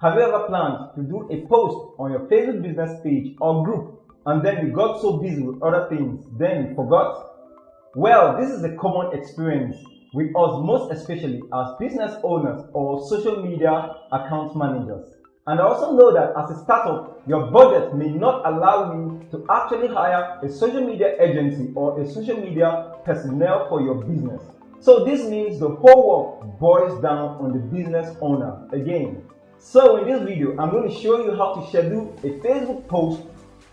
Have you ever planned to do a post on your Facebook business page or group and then you got so busy with other things, then you forgot? Well, this is a common experience with us, most especially as business owners or social media account managers. And I also know that as a startup, your budget may not allow you to actually hire a social media agency or a social media personnel for your business. So this means the whole work boils down on the business owner again. So in this video, I'm going to show you how to schedule a Facebook post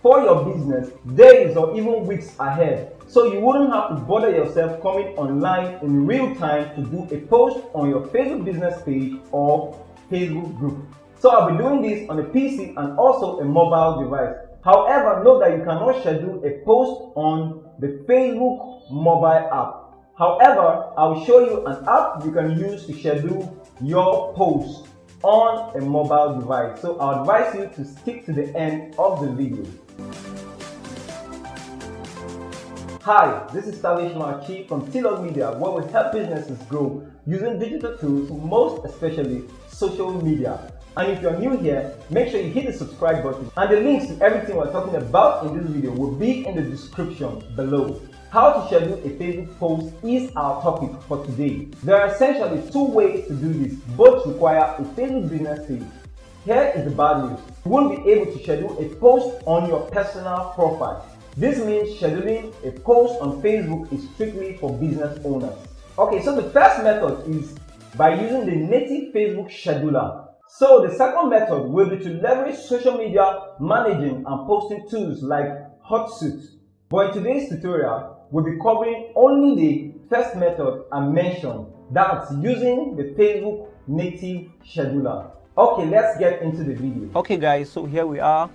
for your business days or even weeks ahead, so you wouldn't have to bother yourself coming online in real time to do a post on your Facebook business page or Facebook group. So I'll be doing this on a PC and also a mobile device. However, note that you cannot schedule a post on the Facebook mobile app. However, I'll show you an app you can use to schedule your post on a mobile device. So I'll advise you to stick to the end of the video. Hi, this is Stylish Marchi from Untitled Media, where we help businesses grow using digital tools, most especially social media. And if you're new here, make sure you hit the subscribe button, and the links to everything we're talking about in this video will be in the description below. How to schedule a Facebook post is our topic for today. There are essentially two ways to do this. Both require a Facebook business page. Here is the bad news. You won't be able to schedule a post on your personal profile. This means scheduling a post on Facebook is strictly for business owners. Okay, so the first method is by using the native Facebook scheduler. So the second method will be to leverage social media managing and posting tools like Hotsuite. But in today's tutorial, we'll be covering only the first method I mentioned, that's using the Facebook native scheduler. Okay, let's get into the video. Okay guys, so here we are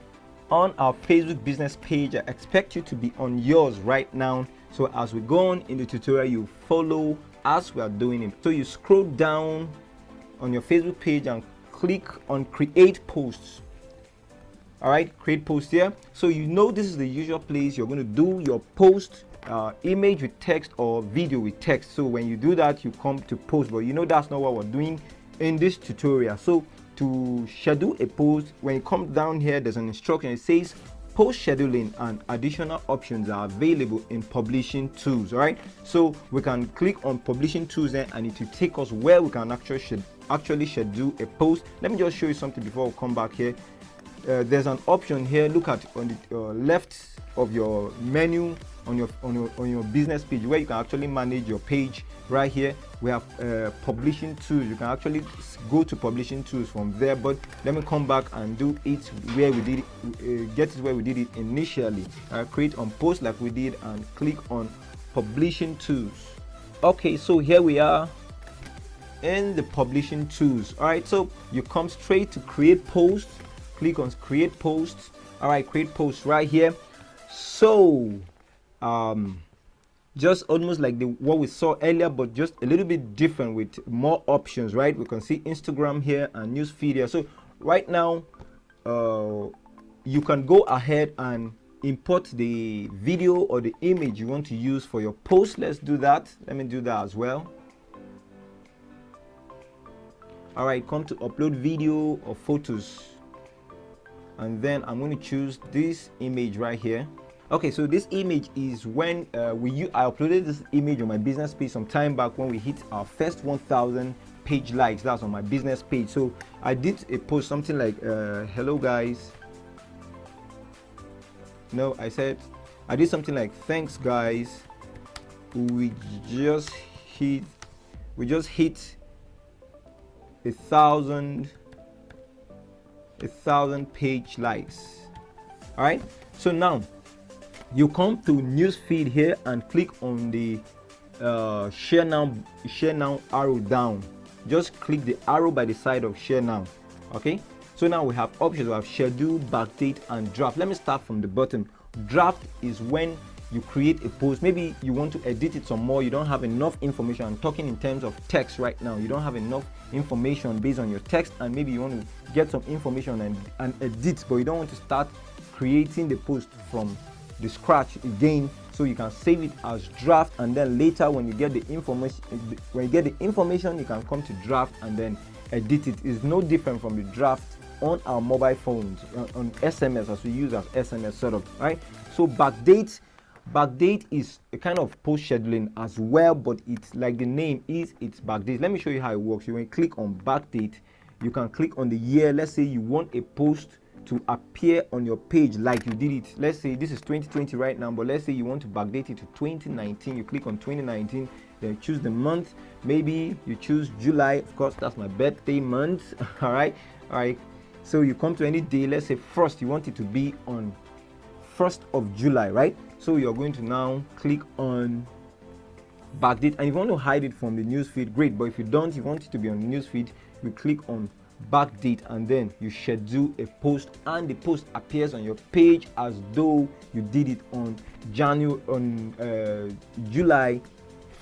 on our Facebook business page. I expect you to be on yours right now. So as we go on in the tutorial, you follow as we are doing it. So you scroll down on your Facebook page and click on create posts. All right, create post here. So you know this is the usual place you're going to do your post, image with text or video with text. So when you do that, you come to post, but you know that's not what we're doing in this tutorial. So to schedule a post, when you come down here, there's an instruction. It says post scheduling and additional options are available in publishing tools. All right, so we can click on publishing tools there and it will take us where we can actually schedule a post. Let me just show you something before we come back here. There's an option here. Look at on the left of your menu on your business page where you can actually manage your page. Right here we have publishing tools. You can actually go to publishing tools from there, but let me come back and do it where we did it, get it where we did it initially. Create on post like we did and click on publishing tools. Okay, so here we are in the publishing tools. All right, so you come straight to create post, click on create posts. All right, create posts right here. So just almost like what we saw earlier, but just a little bit different with more options, right? We can see Instagram here and news feed here. So right now you can go ahead and import the video or the image you want to use for your post. Let's do that. Let me do that as well. All right, come to upload video or photos, and then I'm going to choose this image right here. Okay, so this image is when I uploaded this image on my business page some time back when we hit our first 1,000 page likes. That's on my business page. So I did a post something like hello guys. No, I did something like thanks guys, we just hit 1,000 page likes. All right, so now you come to news feed here and click on the share now arrow down. Just click the arrow by the side of share now. Okay, so now we have options. We have schedule, backdate, and draft. Let me start from the bottom. Draft is when you create a post. Maybe you want to edit it some more. You don't have enough information. I'm talking in terms of text right now. You don't have enough information based on your text, and maybe you want to get some information and edit, but you don't want to start creating the post from the scratch again. So you can save it as draft, and then later when you get the information, you can come to draft and then edit it. It's no different from the draft on our mobile phones, on SMS, as we use as SMS sort of, right? So backdate is a kind of post scheduling as well, but it's like the name is, it's backdate. Let me show you how it works. You when you click on backdate, you can click on the year. Let's say you want a post to appear on your page like you did it. Let's say this is 2020 right now, but let's say you want to backdate it to 2019. You click on 2019, then choose the month. Maybe you choose July. Of course, that's my birthday month. all right. So you come to any day. Let's say first, you want it to be on 1st of July, right? So you're going to now click on backdate, and if you want to hide it from the newsfeed, great. But if you don't, you want it to be on the newsfeed, you click on backdate, and then you schedule a post, and the post appears on your page as though you did it on July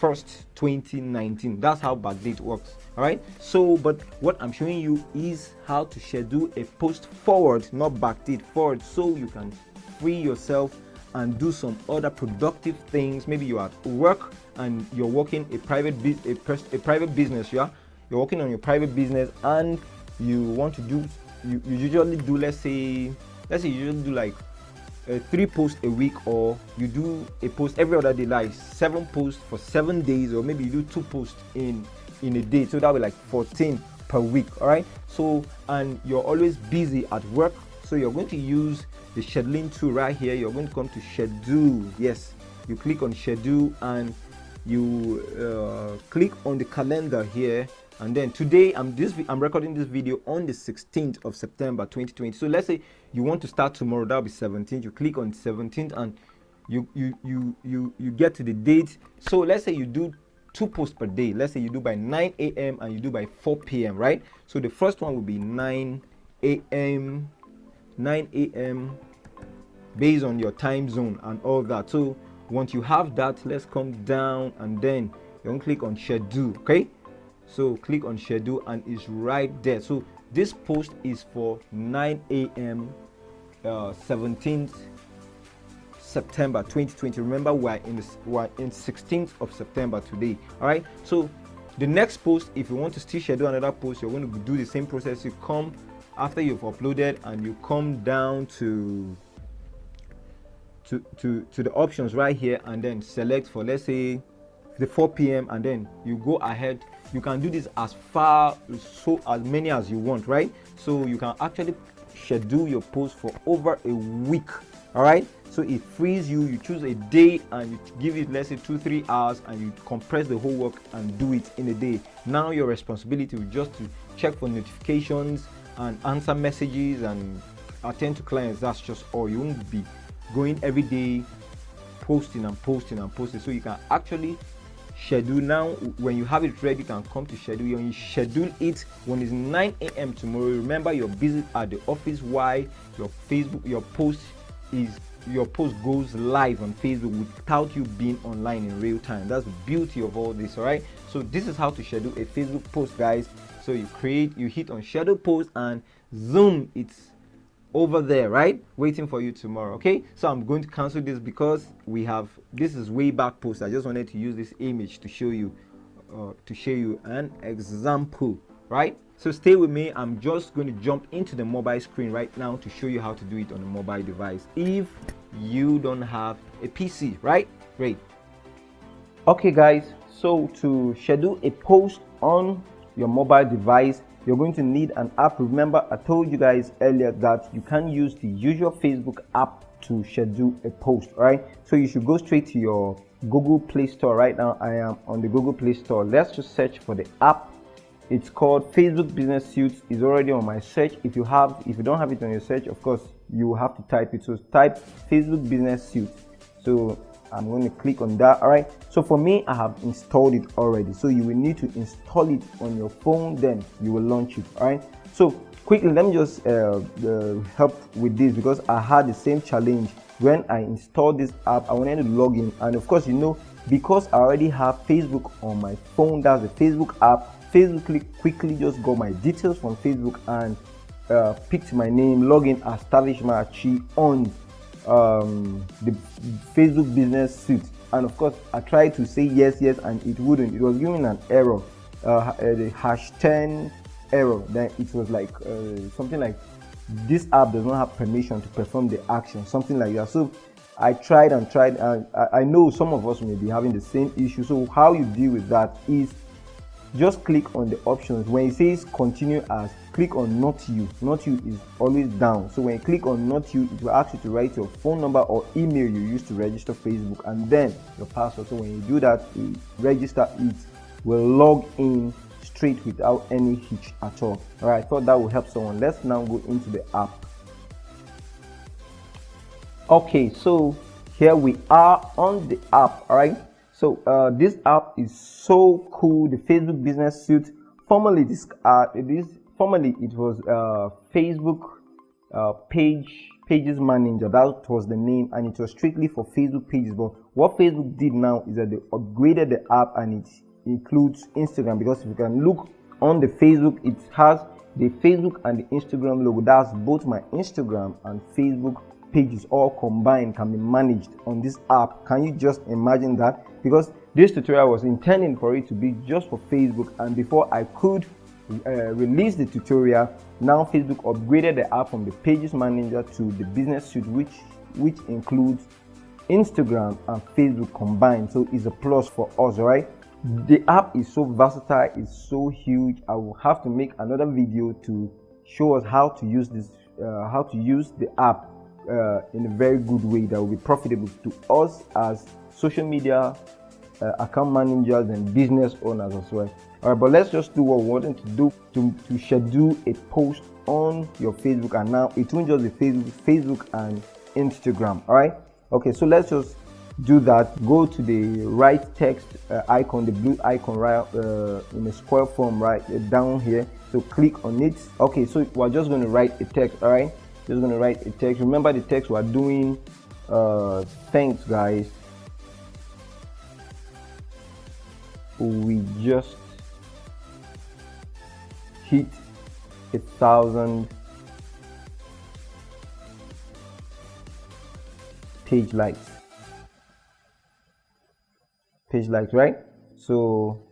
1st, 2019. That's how backdate works. All right. So, but what I'm showing you is how to schedule a post forward, not backdate, forward, so you can free yourself and do some other productive things. Maybe you're at work and you're working a private business. You're working on your private business, and you want to do, you usually do, let's say you usually do like 3 posts a week, or you do a post every other day, like 7 posts for 7 days, or maybe you do 2 posts in a day, so that will be like 14 per week. All right. So, and you're always busy at work, so you're going to use the scheduling tool right here. You're going to come to schedule. Yes, you click on schedule, and you click on the calendar here, and then today I'm recording this video on the 16th of September 2020. So let's say you want to start tomorrow, that'll be 17th. You click on 17th, and you get to the date. So let's say you do 2 posts per day. Let's say you do by 9 a.m. and you do by 4 p.m. right? So the first one will be 9 a.m. based on your time zone and all that. So once you have that, let's come down, and then you can click on schedule. Okay, so click on schedule, and it's right there. So this post is for 9 a.m. 17th September 2020. Remember, we're in 16th of September today. All right. So the next post, if you want to still schedule another post, you're going to do the same process. You come after you've uploaded, and you come down to the options right here, and then select for, let's say, the 4 p.m. and then you go ahead. You can do this as many as you want, right? So you can actually schedule your post for over a week. All right. So it frees you. You choose a day, and you give it, let's say, 2-3 hours, and you compress the whole work and do it in a day. Now your responsibility is just to check for notifications and answer messages and attend to clients. That's just all. You won't be going every day posting. So you can actually schedule. Now when you have it ready, you can come to schedule. When you schedule it, when it's 9 a.m. tomorrow, remember you're busy at the office. Why? Your post goes live on Facebook without you being online in real time. That's the beauty of all this. All right. So this is how to schedule a Facebook post, guys. So you hit on schedule post, and zoom, it's over there, right, waiting for you tomorrow. Okay, so I'm going to cancel this because this is way back post. I just wanted to use this image to show you an example, right? So stay with me. I'm just going to jump into the mobile screen right now to show you how to do it on a mobile device if you don't have a PC, right? Great. Okay guys, so to schedule a post on your mobile device, you're going to need an app. Remember, I told you guys earlier that you can use the usual Facebook app to schedule a post, right? So you should go straight to your Google Play Store. Right now I am on the Google Play Store. Let's just search for the app. It's called Facebook Business Suite. It's already on my search. If you don't have it on your search, of course you will have to type it. So type Facebook Business Suite. So I'm going to click on that. All right, so for me, I have installed it already. So you will need to install it on your phone, then you will launch it. All right, so quickly, let me just help with this, because I had the same challenge when I installed this app. I wanted to log in, and of course, because I already have Facebook on my phone, that's the Facebook app. Facebook quickly just got my details from Facebook and picked my name, login as Tavish Maachi on the Facebook Business Suite. And of course, I tried to say yes, and it wouldn't. It was giving an error. The #10 error. Then it was like something like this app does not have permission to perform the action, something like that. So I tried and tried, and I know some of us may be having the same issue. So how you deal with that is just click on the options. When it says continue as, click on not you. Not you is always down. So when you click on not you, it will ask you to write your phone number or email you used to register Facebook, and then your password. So when you do that, you register, it will log in straight without any hitch at all. All right, I thought that would help someone. Let's now go into the app. Okay, so here we are on the app. All right, so this app is so cool. The Facebook Business Suite. Formerly it was Facebook Pages Manager. That was the name, and it was strictly for Facebook pages. But what Facebook did now is that they upgraded the app, and it includes Instagram, because if you can look on the Facebook, it has the Facebook and the Instagram logo. That's both my Instagram and Facebook pages all combined can be managed on this app. Can you just imagine that? Because this tutorial was intended for it to be just for Facebook, and before I could release the tutorial, now Facebook upgraded the app from the Pages Manager to the Business Suite, which includes Instagram and Facebook combined. So it's a plus for us. All right, the app is so versatile, it's so huge. I will have to make another video to show us how to use this, how to use the app in a very good way that will be profitable to us as social media account managers and business owners as well. All right, but let's just do what we wanted to do to schedule a post on your Facebook, and now it won't just be Facebook and Instagram. All right, okay, so let's just do that. Go to the right text icon, the blue icon right in a square form right down here. So click on it. Okay, so we're just going to write a text. All right, just going to write a text. Remember the text we're doing. Thanks guys, we just hit 1,000 page likes, right? So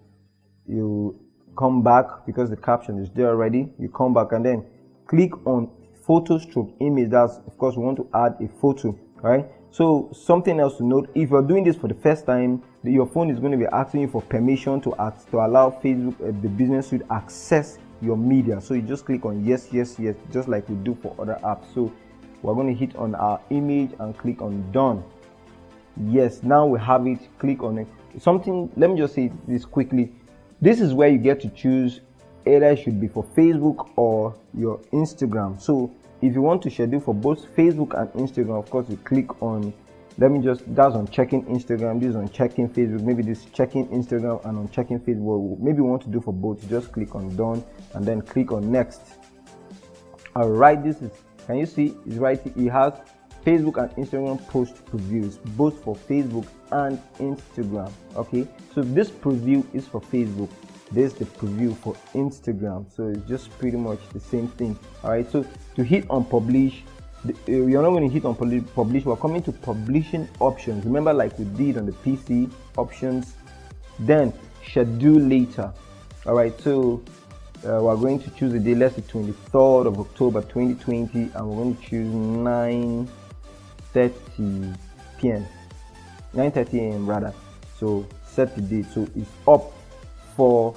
you come back, because the caption is there already. You come back and then click on photo stroke image. That's, of course, we want to add a photo. All right, so something else to note: if you're doing this for the first time, your phone is going to be asking you for permission to allow Facebook, the Business Suite, access your media. So you just click on yes, yes, yes, just like we do for other apps. So we're going to hit on our image and click on done. Yes, now we have it. Click on it. Something, let me just say this quickly. This is where you get to choose either it should be for Facebook or your Instagram. So if you want to schedule for both Facebook and Instagram, of course you click on, that's on checking Instagram, this is on checking Facebook, maybe this checking Instagram and on checking Facebook. Maybe you want to do for both, just click on done and then click on next. All right, this is, can you see, it's right here. It has Facebook and Instagram post previews, both for Facebook and Instagram. Okay, so this preview is for Facebook, this is the preview for Instagram. So it's just pretty much the same thing. All right, so to hit on publish, you're not going to hit on publish. We're coming to publishing options. Remember, like we did on the PC, options, then schedule later. All right, so we're going to choose a day. Let's say 23rd of October 2020, and we're going to choose 9:30 p.m. 9:30 a.m. rather. So set the date. So it's up for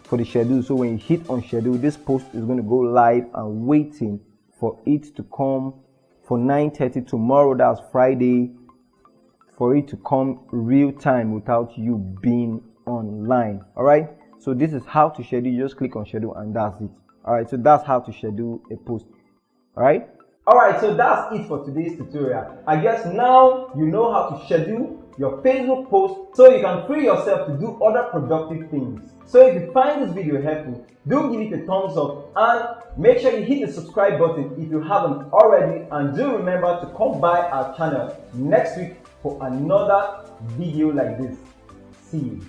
the schedule. So when you hit on schedule, this post is going to go live and waiting for it to come for 9:30 tomorrow. That's Friday, for it to come real time without you being online. All right, so this is how to schedule. You just click on schedule and that's it. All right, so that's how to schedule a post. All right, so that's it for today's tutorial. I guess now you know how to schedule your Facebook post so you can free yourself to do other productive things. So if you find this video helpful, do give it a thumbs up and make sure you hit the subscribe button if you haven't already, and do remember to come by our channel next week for another video like this. See you.